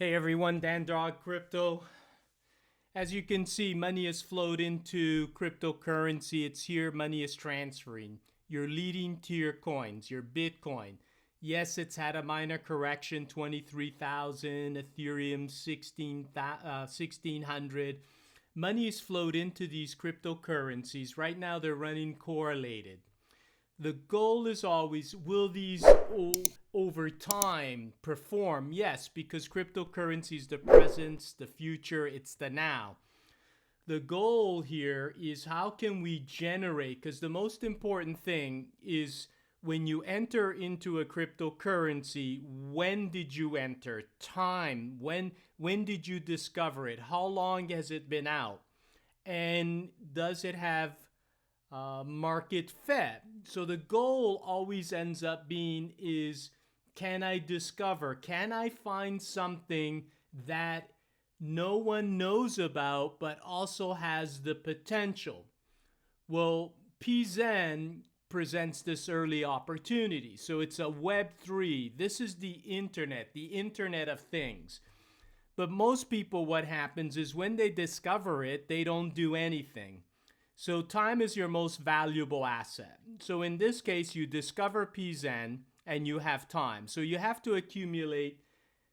Hey everyone, Dan Dog Crypto. As you can see, money has flowed into cryptocurrency. It's here, money is transferring. You're leading to your coins, your Bitcoin. Yes, it's had a minor correction, 23,000, Ethereum 1600. Money has flowed into these cryptocurrencies. Right now they're running correlated. The goal is always, will these over time perform? Yes, because cryptocurrency is the present, the future, it's the now. The goal here is how can we generate, because the most important thing is when you enter into a cryptocurrency, when did you enter? Time. When did you discover it? How long has it been out? And does it have market fit? So the goal always ends up being is, can I discover, can I find something that no one knows about but also has the potential? Well, P Zen presents this early opportunity. So it's a Web3. This is the Internet of Things. But most people, what happens is when they discover it, they don't do anything. So time is your most valuable asset. So in this case, you discover P Zen and you have time. So you have to accumulate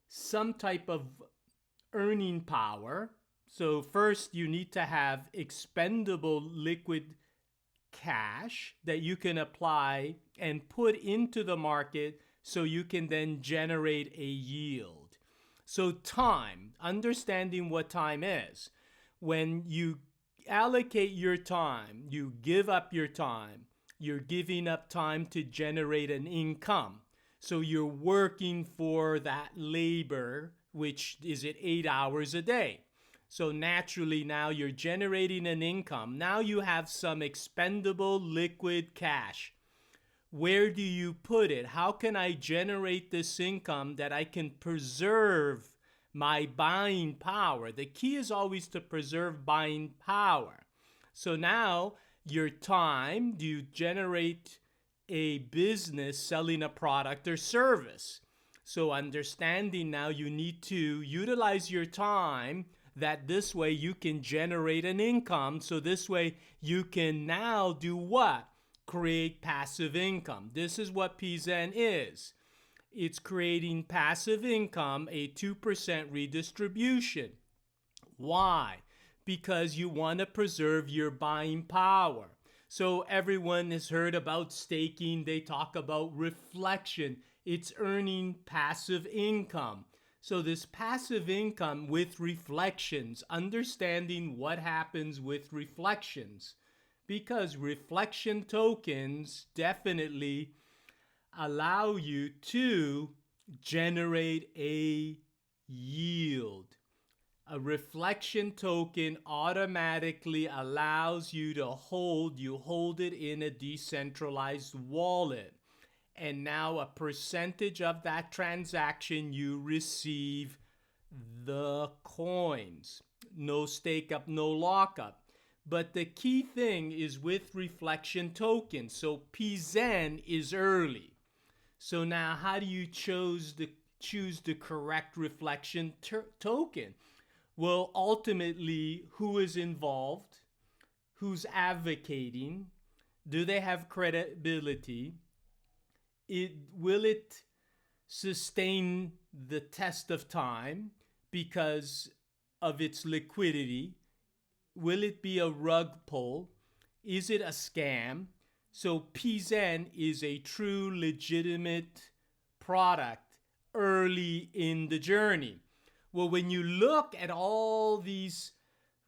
some type of earning power. So first you need to have expendable liquid cash that you can apply and put into the market so you can then generate a yield. So time, understanding what time is. When you allocate your time, you give up your time, you're giving up time to generate an income. So you're working for that labor, which is at 8 hours a day. So naturally now you're generating an income. Now you have some expendable liquid cash. Where do you put it? How can I generate this income that I can preserve my buying power? The key is always to preserve buying power. So now your time, do you generate a business selling a product or service? So understanding now you need to utilize your time, that this way you can generate an income. So this way you can now do what? Create passive income. This is what P Zen is. It's creating passive income, a 2% redistribution. Why? Because you want to preserve your buying power. So everyone has heard about staking. They talk about reflection. It's earning passive income. So this passive income with reflections, understanding what happens with reflections, because reflection tokens definitely allow you to generate a yield. A reflection token automatically allows you to hold it in a decentralized wallet. And now a percentage of that transaction you receive the coins. No stake up, no lockup. But the key thing is with reflection tokens. So P Zen is early. So now how do you choose the correct reflection token? Well, ultimately, who is involved? Who's advocating? Do they have credibility? Will it sustain the test of time because of its liquidity? Will it be a rug pull? Is it a scam? So P Zen is a true legitimate product early in the journey. Well, when you look at all these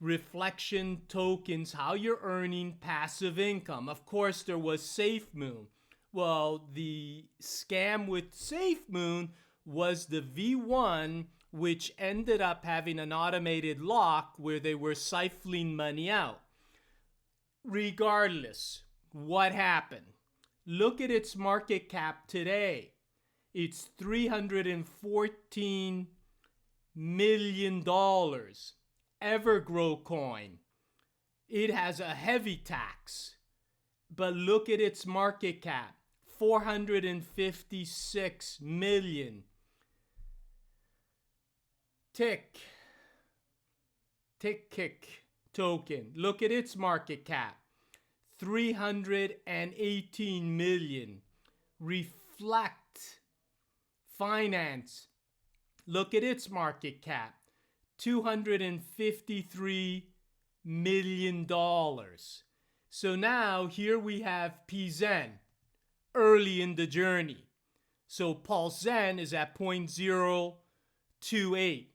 reflection tokens, how you're earning passive income, of course there was SafeMoon. Well, the scam with SafeMoon was the V1, which ended up having an automated lock where they were siphoning money out. Regardless, what happened? Look at its market cap today. It's $314 million. Evergrow coin. It has a heavy tax. But look at its market cap. 456 million. Kick token. Look at its market cap. 318 million. Reflect Finance. Look at its market cap. $253 million. So now here we have P Zen early in the journey. So Pulse Zen is at 0.028.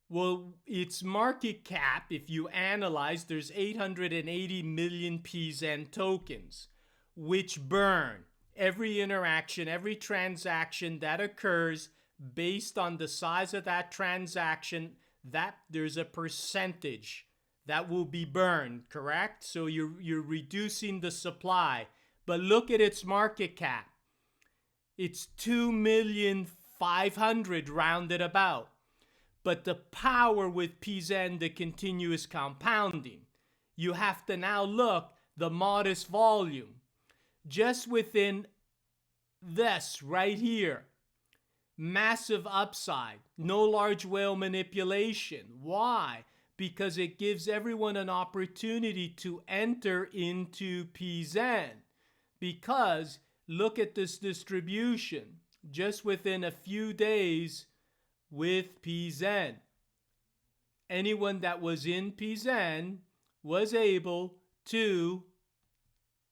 Well, its market cap, if you analyze, there's 880 million P Zen tokens, which burn every interaction, every transaction that occurs based on the size of that transaction, that there's a percentage that will be burned, correct? So you're reducing the supply. But look at its market cap. It's 2,500,000 rounded about. But the power with P Zen, the continuous compounding, you have to now look the modest volume. Just within this right here, massive upside, no large whale manipulation. Why? Because it gives everyone an opportunity to enter into P Zen. Because look at this distribution just within a few days with P Zen. Anyone that was in P Zen was able to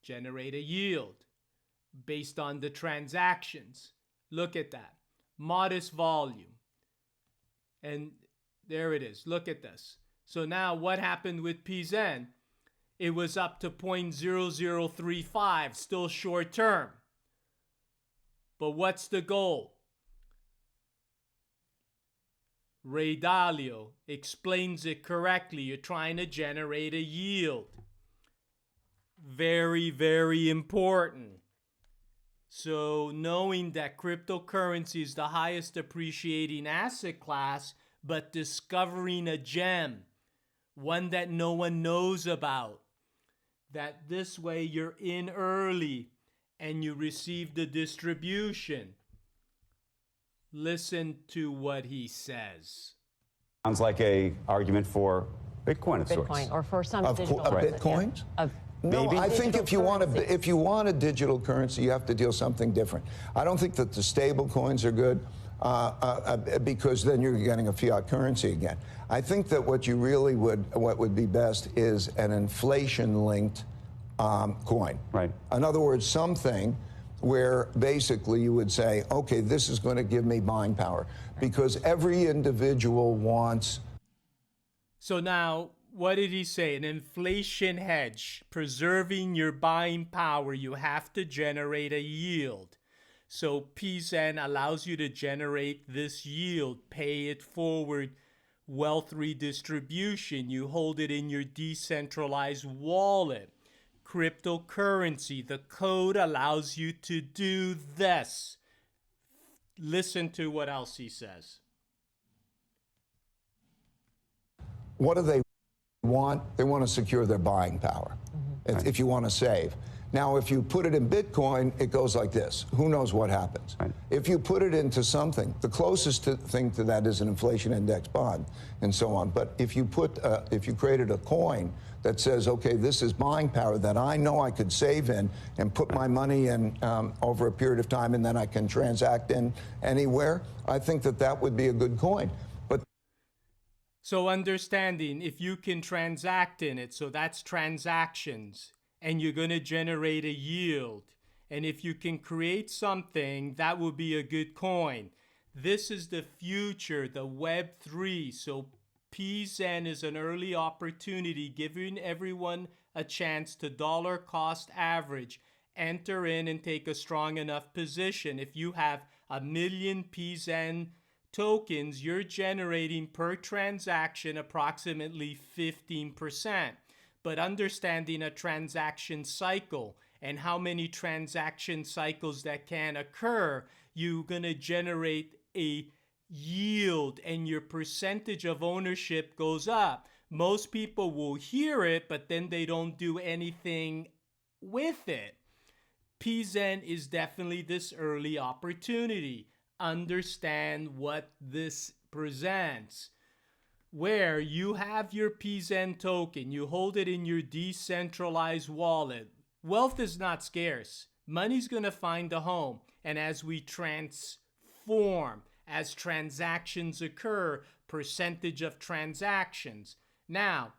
generate a yield based on the transactions. Look at that. Modest volume. And there it is. Look at this. So now what happened with P Zen? It was up to 0.0035, still short term. But what's the goal? Ray Dalio explains it correctly. You're trying to generate a yield. Very, very important. So knowing that cryptocurrency is the highest appreciating asset class, but discovering a gem, one that no one knows about, that this way you're in early and you receive the distribution. Listen to what he says. Sounds like a argument for Bitcoin of sorts. Bitcoin, or for some digital Bitcoins? Yeah. No, Maybe. I think if you want currency. a digital currency, you have to deal something different. I don't think that the stable coins are good because then you're getting a fiat currency again. I think that what would be best is an inflation-linked coin. Right. In other words, something where basically you would say, okay, this is going to give me buying power, because every individual wants. So now, what did he say? An inflation hedge, preserving your buying power. You have to generate a yield. So P Zen allows you to generate this yield, pay it forward, wealth redistribution. You hold it in your decentralized wallet. Cryptocurrency, the code allows you to do this. Listen to what else he says. What do they want? They want to secure their buying power, if you want to save. Now, if you put it in Bitcoin, it goes like this. Who knows what happens? Right. If you put it into something, the closest thing to that is an inflation index bond and so on. But if you created a coin that says, okay, this is buying power that I know I could save in and put my money in over a period of time, and then I can transact in anywhere, I think that would be a good coin. But so understanding if you can transact in it, so that's transactions, and you're going to generate a yield. And if you can create something, that will be a good coin. This is the future, the Web3. So P Zen is an early opportunity, giving everyone a chance to dollar cost average, enter in and take a strong enough position. If you have 1 million P Zen tokens, you're generating per transaction approximately 15%. But understanding a transaction cycle and how many transaction cycles that can occur, you're going to generate a yield and your percentage of ownership goes up. Most people will hear it, but then they don't do anything with it. P Zen is definitely this early opportunity. Understand what this presents, where you have your P Zen token, you hold it in your decentralized wallet. Wealth is not scarce. Money's going to find a home. And as we transform, as transactions occur, percentage of transactions. Now,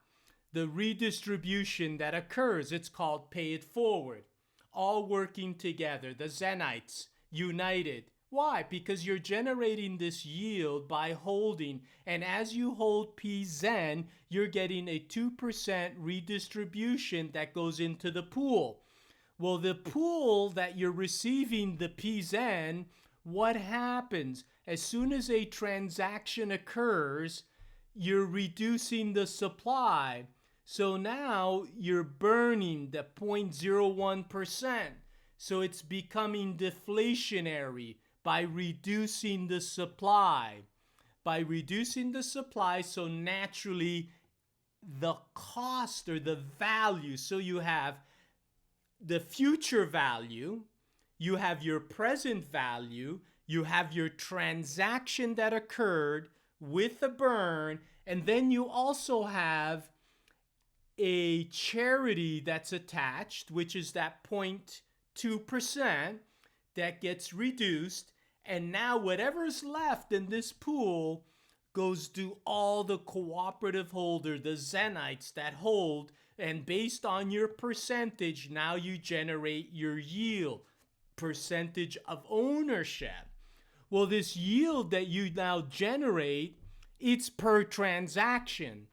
the redistribution that occurs, it's called pay it forward. All working together, the Zenites united. Why? Because you're generating this yield by holding. And as you hold P Zen, you're getting a 2% redistribution that goes into the pool. Well, the pool that you're receiving the P Zen, what happens? As soon as a transaction occurs, you're reducing the supply. So now you're burning the 0.01%. So it's becoming deflationary by reducing the supply. By reducing the supply, so naturally the cost or the value, so you have the future value, you have your present value, you have your transaction that occurred with the burn, and then you also have a charity that's attached, which is that 0.2% that gets reduced, and now whatever's left in this pool goes to all the cooperative holders, the Zenites that hold, and based on your percentage, now you generate your yield, percentage of ownership. Well, this yield that you now generate, it's per transaction.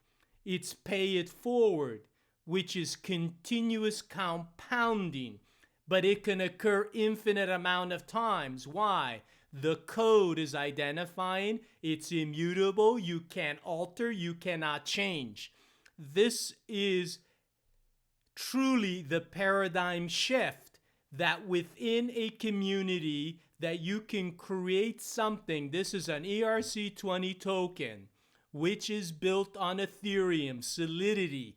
It's pay it forward, which is continuous compounding, but it can occur infinite amount of times. Why? The code is identifying, it's immutable, you can't alter, you cannot change. This is truly the paradigm shift, that within a community that you can create something. This is an ERC20 token, which is built on Ethereum, Solidity.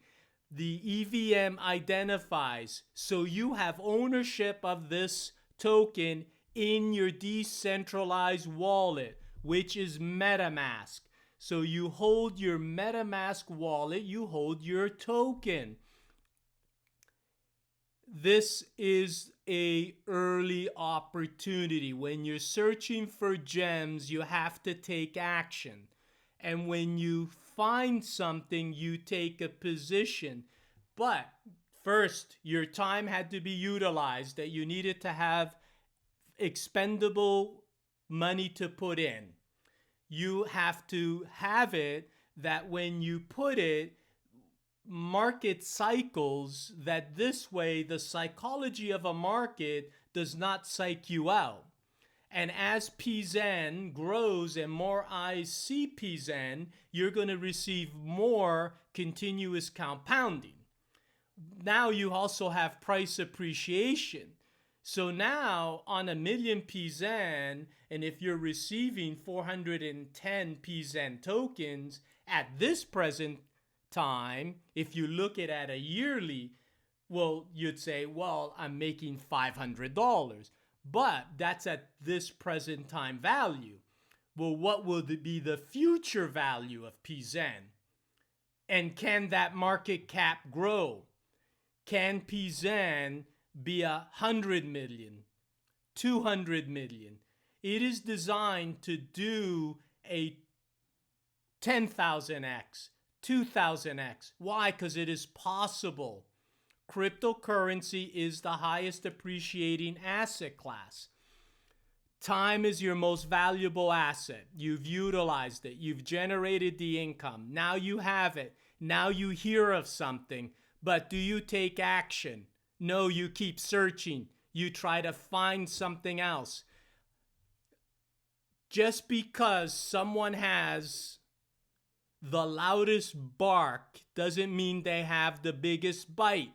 The EVM identifies, so you have ownership of this token in your decentralized wallet, which is MetaMask. So you hold your MetaMask wallet, you hold your token. This is a early opportunity. When you're searching for gems, you have to take action. And when you find something, you take a position. But first, your time had to be utilized, that you needed to have expendable money to put in. You have to have it that when you put it, market cycles, that this way the psychology of a market does not psych you out. And as P Zen grows and more eyes see P Zen, you're going to receive more continuous compounding. Now you also have price appreciation. So now on 1 million P Zen, and if you're receiving 410 P Zen tokens at this present time, if you look at a yearly, well, you'd say, well, I'm making $500. But that's at this present time value. Well, what will be the future value of P Zen? And can that market cap grow? Can P Zen be 100 million, 200 million? It is designed to do a 10,000x, 2,000x. Why? Because it is possible. Cryptocurrency is the highest appreciating asset class. Time is your most valuable asset. You've utilized it. You've generated the income. Now you have it. Now you hear of something. But do you take action? No, you keep searching. You try to find something else. Just because someone has the loudest bark doesn't mean they have the biggest bite.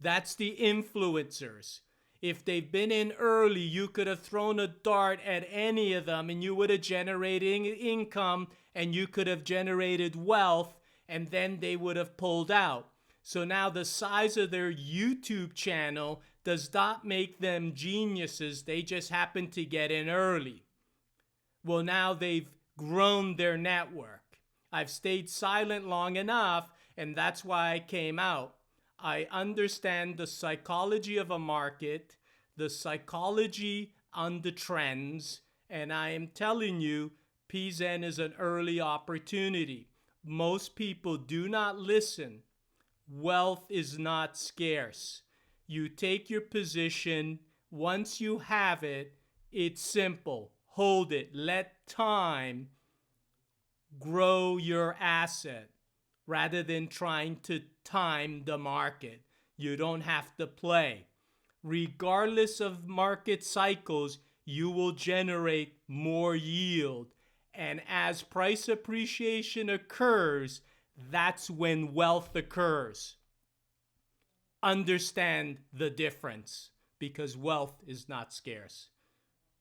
That's the influencers. If they've been in early, you could have thrown a dart at any of them and you would have generated income and you could have generated wealth, and then they would have pulled out. So now the size of their YouTube channel does not make them geniuses. They just happen to get in early. Well, now they've grown their network. I've stayed silent long enough, and that's why I came out. I understand the psychology of a market, the psychology on the trends, and I am telling you, P Zen is an early opportunity. Most people do not listen. Wealth is not scarce. You take your position. Once you have it, it's simple. Hold it. Let time grow your asset rather than trying to time the market. You don't have to play. Regardless of market cycles, you will generate more yield. And as price appreciation occurs, that's when wealth occurs. Understand the difference, because wealth is not scarce.